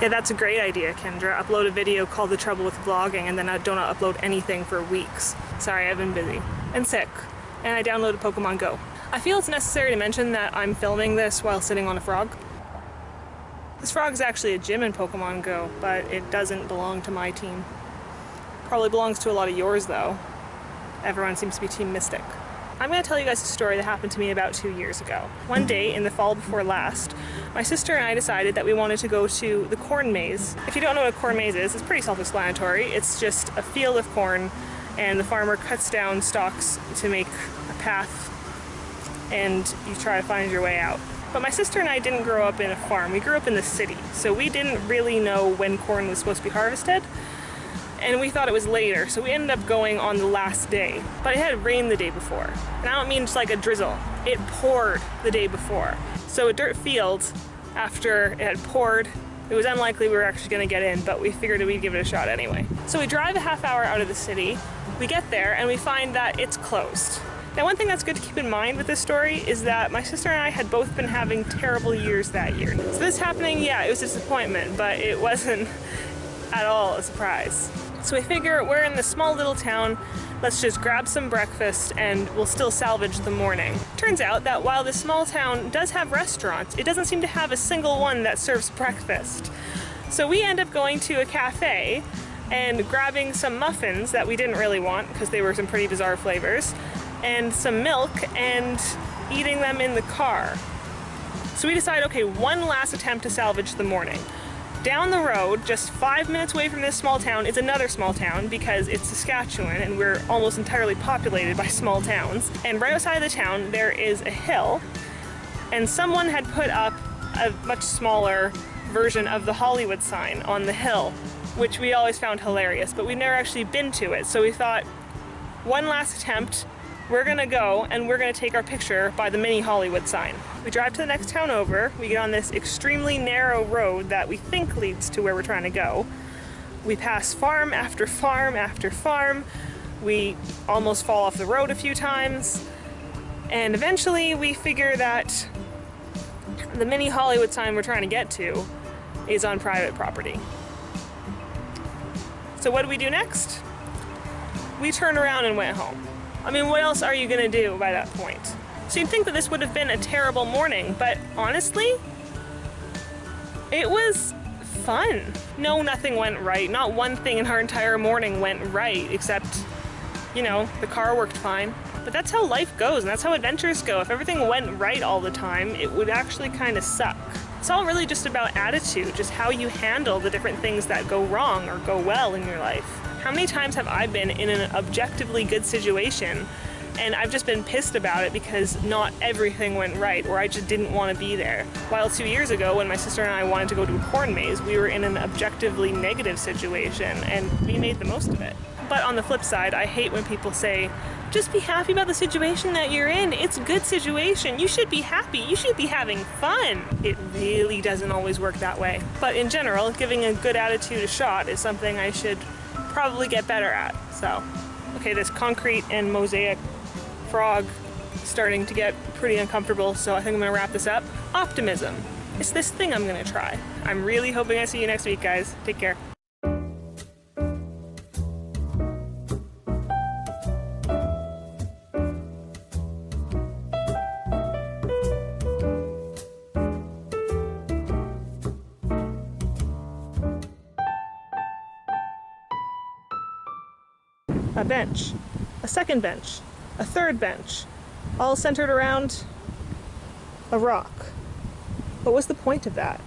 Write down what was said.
Yeah, that's a great idea, Kendra. Upload a video called The Trouble with Vlogging and then I don't upload anything for weeks. Sorry, I've been busy and sick. And I downloaded Pokemon Go. I feel it's necessary to mention that I'm filming this while sitting on a frog. This frog is actually a gym in Pokemon Go, but it doesn't belong to my team. Probably belongs to a lot of yours though. Everyone seems to be Team Mystic. I'm going to tell you guys a story that happened to me about 2 years ago. One day in the fall before last, my sister and I decided that we wanted to go to the corn maze. If you don't know what a corn maze is, it's pretty self-explanatory. It's just a field of corn and the farmer cuts down stalks to make a path and you try to find your way out. But my sister and I didn't grow up in a farm. We grew up in the city, so we didn't really know when corn was supposed to be harvested. And we thought it was later, so we ended up going on the last day. But it had rained the day before. And I don't mean just like a drizzle. It poured the day before. So a dirt field, after it had poured, it was unlikely we were actually gonna get in, but we figured we'd give it a shot anyway. So we drive a half hour out of the city, we get there, and we find that it's closed. Now, one thing that's good to keep in mind with this story is that my sister and I had both been having terrible years that year. So this happening, yeah, it was a disappointment, but it wasn't at all a surprise. So we figure we're in this small little town, let's just grab some breakfast and we'll still salvage the morning. Turns out that while this small town does have restaurants, it doesn't seem to have a single one that serves breakfast. So we end up going to a cafe and grabbing some muffins that we didn't really want because they were some pretty bizarre flavors, and some milk and eating them in the car. So we decide, okay, one last attempt to salvage the morning. Down the road, just 5 minutes away from this small town, is another small town because it's Saskatchewan and we're almost entirely populated by small towns. And right outside of the town, there is a hill, and someone had put up a much smaller version of the Hollywood sign on the hill, which we always found hilarious, but we've never actually been to it. So we thought, one last attempt, we're gonna go and we're gonna take our picture by the mini Hollywood sign. We drive to the next town over, we get on this extremely narrow road that we think leads to where we're trying to go. We pass farm after farm after farm, we almost fall off the road a few times, and eventually we figure that the mini Hollywood sign we're trying to get to is on private property. So what do we do next? We turned around and went home. I mean, what else are you gonna do by that point? So you'd think that this would have been a terrible morning, but honestly, it was fun. No, nothing went right. Not one thing in our entire morning went right, except, you know, the car worked fine. But that's how life goes, and that's how adventures go. If everything went right all the time, it would actually kind of suck. It's all really just about attitude, just how you handle the different things that go wrong or go well in your life. How many times have I been in an objectively good situation and I've just been pissed about it because not everything went right, or I just didn't want to be there. While 2 years ago, when my sister and I wanted to go to a corn maze, we were in an objectively negative situation and we made the most of it. But on the flip side, I hate when people say, just be happy about the situation that you're in. It's a good situation. You should be happy. You should be having fun. It really doesn't always work that way. But in general, giving a good attitude a shot is something I should probably get better at. So, okay, this concrete and mosaic frog is starting to get pretty uncomfortable, so I think I'm gonna wrap this up. Optimism. It's this thing I'm gonna try. I'm really hoping I see you next week, guys. Take care. A bench, a second bench, a third bench, all centered around a rock. What was the point of that?